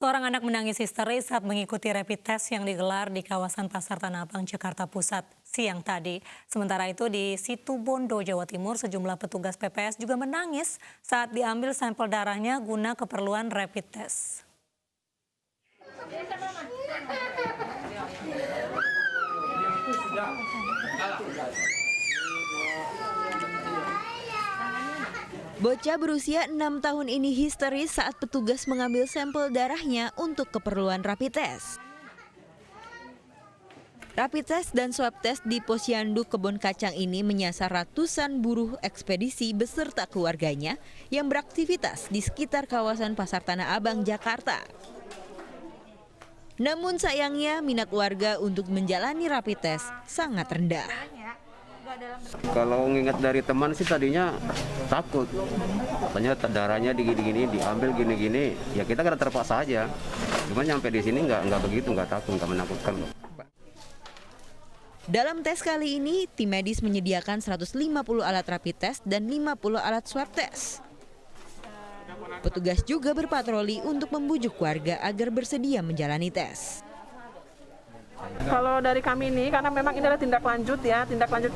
Seorang anak menangis histeris saat mengikuti rapid test yang digelar di kawasan Pasar Tanah Abang, Jakarta Pusat siang tadi. Sementara itu di Situbondo, Jawa Timur, sejumlah petugas PPS juga menangis saat diambil sampel darahnya guna keperluan rapid test. Bocah berusia 6 tahun ini histeris saat petugas mengambil sampel darahnya untuk keperluan rapid test. Rapid test dan swab test di Posyandu Kebon Kacang ini menyasar ratusan buruh ekspedisi beserta keluarganya yang beraktivitas di sekitar kawasan Pasar Tanah Abang, Jakarta. Namun sayangnya minat warga untuk menjalani rapid test sangat rendah. Kalau nginget dari teman sih tadinya takut, katanya darahnya digini-gini, diambil gini-gini, ya kita kan terpaksa aja. Cuman nyampe di sini nggak begitu, nggak takut, nggak menakutkan. Dalam tes kali ini, tim medis menyediakan 150 alat rapid test dan 50 alat swab test. Petugas juga berpatroli untuk membujuk warga agar bersedia menjalani tes. Kalau dari kami ini, karena memang ini adalah tindak lanjut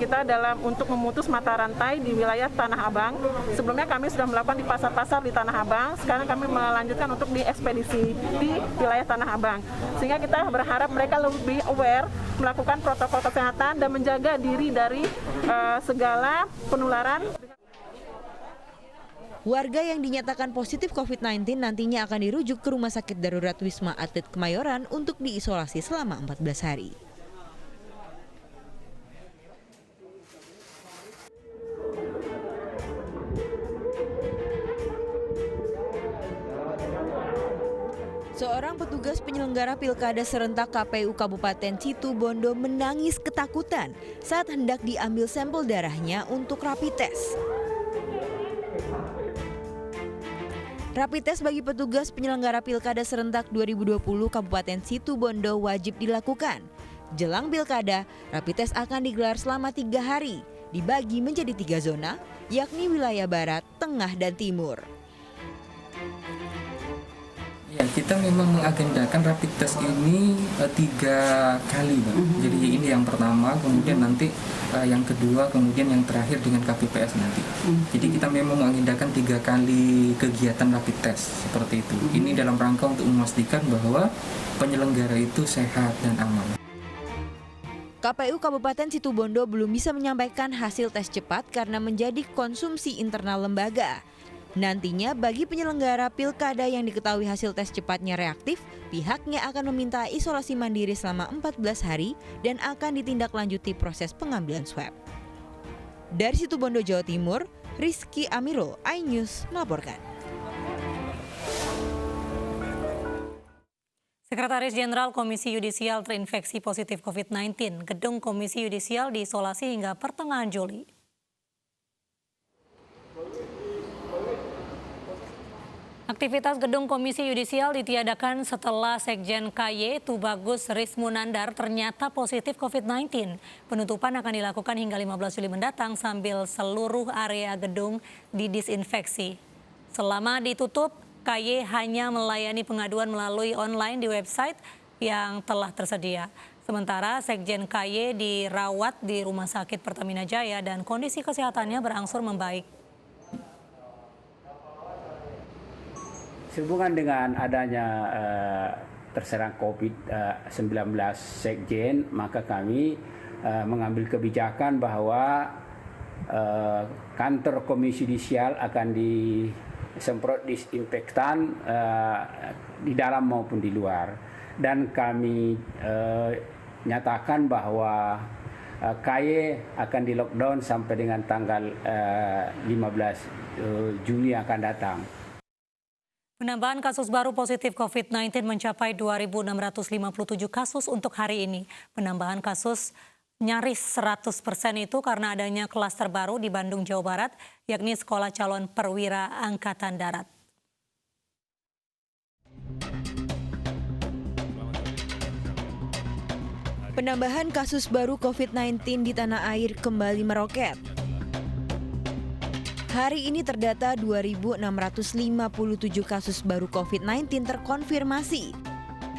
kita dalam untuk memutus mata rantai di wilayah Tanah Abang. Sebelumnya kami sudah melakukan di pasar-pasar di Tanah Abang, sekarang kami melanjutkan untuk di ekspedisi di wilayah Tanah Abang. Sehingga kita berharap mereka lebih aware, melakukan protokol kesehatan dan menjaga diri dari segala penularan. Warga yang dinyatakan positif COVID-19 nantinya akan dirujuk ke Rumah Sakit Darurat Wisma Atlet Kemayoran untuk diisolasi selama 14 hari. Seorang petugas penyelenggara pilkada serentak KPU Kabupaten Situbondo menangis ketakutan saat hendak diambil sampel darahnya untuk rapid test. Rapid test bagi petugas penyelenggara Pilkada Serentak 2020 Kabupaten Situbondo wajib dilakukan. Jelang Pilkada, rapid test akan digelar selama 3 hari, dibagi menjadi 3 zona, yakni wilayah Barat, Tengah, dan Timur. Ya, kita memang mengagendakan rapid test ini 3 kali, Mbak. Jadi ini yang pertama, kemudian nanti yang kedua, kemudian yang terakhir dengan KPPS nanti. Jadi kita memang mengagendakan 3 kali kegiatan rapid test seperti itu. Ini dalam rangka untuk memastikan bahwa penyelenggara itu sehat dan aman. KPU Kabupaten Situbondo belum bisa menyampaikan hasil tes cepat karena menjadi konsumsi internal lembaga. Nantinya bagi penyelenggara pilkada yang diketahui hasil tes cepatnya reaktif, pihaknya akan meminta isolasi mandiri selama 14 hari dan akan ditindaklanjuti proses pengambilan swab. Dari Situbondo, Jawa Timur, Rizky Amirul, iNews melaporkan. Sekretaris Jenderal Komisi Yudisial terinfeksi positif COVID-19. Gedung Komisi Yudisial diisolasi hingga pertengahan Juli. Aktivitas gedung Komisi Yudisial ditiadakan setelah Sekjen KY Tubagus Rismunandar ternyata positif COVID-19. Penutupan akan dilakukan hingga 15 Juli mendatang sambil seluruh area gedung didisinfeksi. Selama ditutup, KY hanya melayani pengaduan melalui online di website yang telah tersedia. Sementara Sekjen KY dirawat di Rumah Sakit Pertamina Jaya dan kondisi kesehatannya berangsur membaik. Sehubungan dengan adanya terserang COVID-19 Sekjen, maka kami mengambil kebijakan bahwa kantor Komisi Yudisial akan disemprot disinfektan di dalam maupun di luar. Dan kami nyatakan bahwa KY akan di lockdown sampai dengan tanggal 15 Juli yang akan datang. Penambahan kasus baru positif COVID-19 mencapai 2.657 kasus untuk hari ini. Penambahan kasus nyaris 100% itu karena adanya klaster baru di Bandung, Jawa Barat, yakni Sekolah Calon Perwira Angkatan Darat. Penambahan kasus baru COVID-19 di tanah air kembali meroket. Hari ini terdata 2.657 kasus baru COVID-19 terkonfirmasi,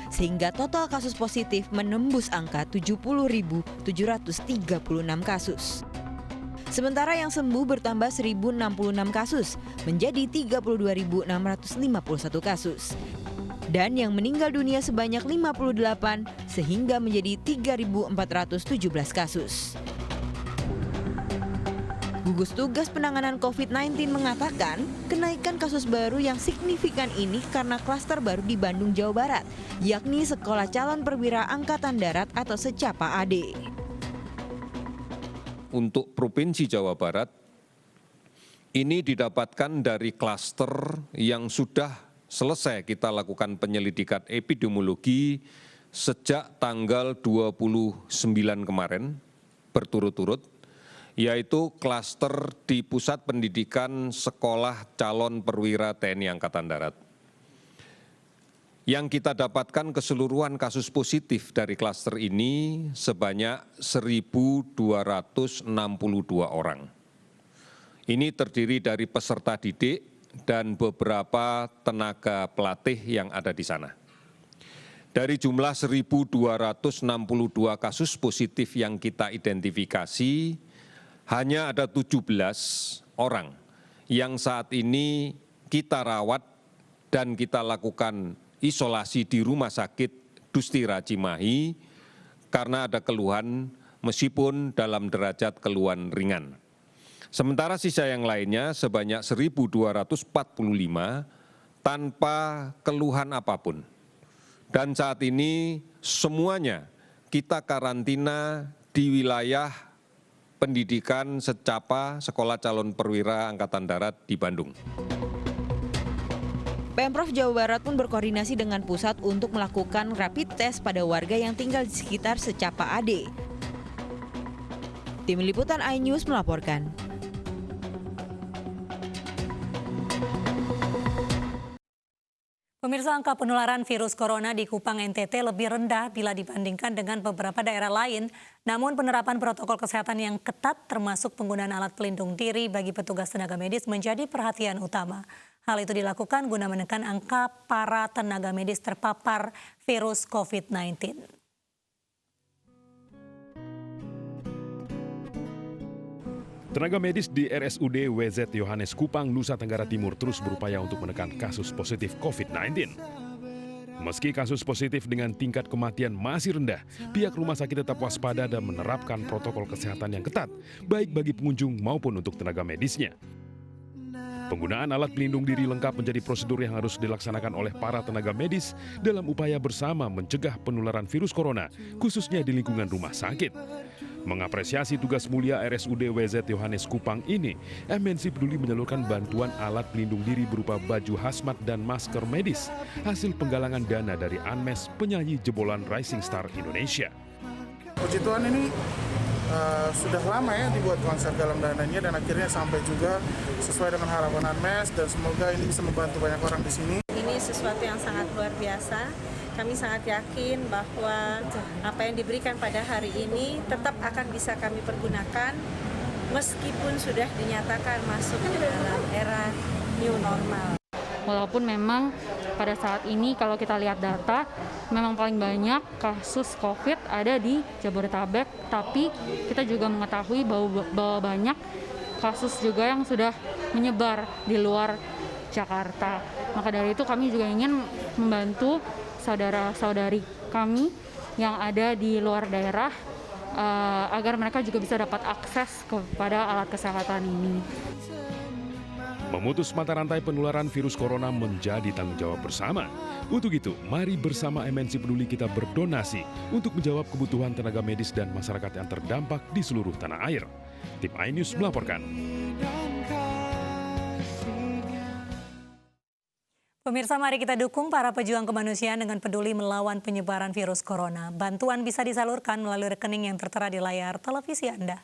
sehingga total kasus positif menembus angka 70.736 kasus. Sementara yang sembuh bertambah 1.066 kasus menjadi 32.651 kasus. Dan yang meninggal dunia sebanyak 58 sehingga menjadi 3.417 kasus. Gugus Tugas Penanganan COVID-19 mengatakan kenaikan kasus baru yang signifikan ini karena klaster baru di Bandung, Jawa Barat, yakni Sekolah Calon Perwira Angkatan Darat atau Secapa AD. Untuk Provinsi Jawa Barat, ini didapatkan dari klaster yang sudah selesai kita lakukan penyelidikan epidemiologi sejak tanggal 29 kemarin berturut-turut, yaitu klaster di Pusat Pendidikan Sekolah Calon Perwira TNI Angkatan Darat. Yang kita dapatkan keseluruhan kasus positif dari klaster ini sebanyak 1.262 orang. Ini terdiri dari peserta didik dan beberapa tenaga pelatih yang ada di sana. Dari jumlah 1.262 kasus positif yang kita identifikasi, hanya ada 17 orang yang saat ini kita rawat dan kita lakukan isolasi di Rumah Sakit Dustira Cimahi karena ada keluhan meskipun dalam derajat keluhan ringan. Sementara sisa yang lainnya sebanyak 1.245 tanpa keluhan apapun. Dan saat ini semuanya kita karantina di wilayah pendidikan Secapa Sekolah Calon Perwira Angkatan Darat di Bandung. Pemprov Jawa Barat pun berkoordinasi dengan pusat untuk melakukan rapid test pada warga yang tinggal di sekitar Secapa AD. Tim Liputan iNews melaporkan. Pemirsa, angka penularan virus corona di Kupang NTT lebih rendah bila dibandingkan dengan beberapa daerah lain. Namun penerapan protokol kesehatan yang ketat termasuk penggunaan alat pelindung diri bagi petugas tenaga medis menjadi perhatian utama. Hal itu dilakukan guna menekan angka para tenaga medis terpapar virus COVID-19. Tenaga medis di RSUD WZ Yohanes Kupang, Nusa Tenggara Timur terus berupaya untuk menekan kasus positif COVID-19. Meski kasus positif dengan tingkat kematian masih rendah, pihak rumah sakit tetap waspada dan menerapkan protokol kesehatan yang ketat, baik bagi pengunjung maupun untuk tenaga medisnya. Penggunaan alat pelindung diri lengkap menjadi prosedur yang harus dilaksanakan oleh para tenaga medis dalam upaya bersama mencegah penularan virus corona, khususnya di lingkungan rumah sakit. Mengapresiasi tugas mulia RSUD WZ Yohanes Kupang ini, MNC Peduli menyalurkan bantuan alat pelindung diri berupa baju hazmat dan masker medis, hasil penggalangan dana dari Anmes, penyanyi jebolan Rising Star Indonesia. Puji Tuhan ini sudah lama ya dibuat konser dalam dananya dan akhirnya sampai juga sesuai dengan harapan Anmes dan semoga ini bisa membantu banyak orang di sini. Ini sesuatu yang sangat luar biasa. Kami sangat yakin bahwa apa yang diberikan pada hari ini tetap akan bisa kami pergunakan meskipun sudah dinyatakan masuk ke dalam era new normal. Walaupun memang pada saat ini kalau kita lihat data, memang paling banyak kasus COVID ada di Jabodetabek, tapi kita juga mengetahui bahwa banyak kasus juga yang sudah menyebar di luar Jakarta. Maka dari itu kami juga ingin membantu saudara-saudari kami yang ada di luar daerah agar mereka juga bisa dapat akses kepada alat kesehatan ini. Memutus mata rantai penularan virus corona menjadi tanggung jawab bersama. Untuk itu, mari bersama MNC Peduli kita berdonasi untuk menjawab kebutuhan tenaga medis dan masyarakat yang terdampak di seluruh tanah air. Tim iNews melaporkan. Pemirsa, mari kita dukung para pejuang kemanusiaan dengan peduli melawan penyebaran virus corona. Bantuan bisa disalurkan melalui rekening yang tertera di layar televisi Anda.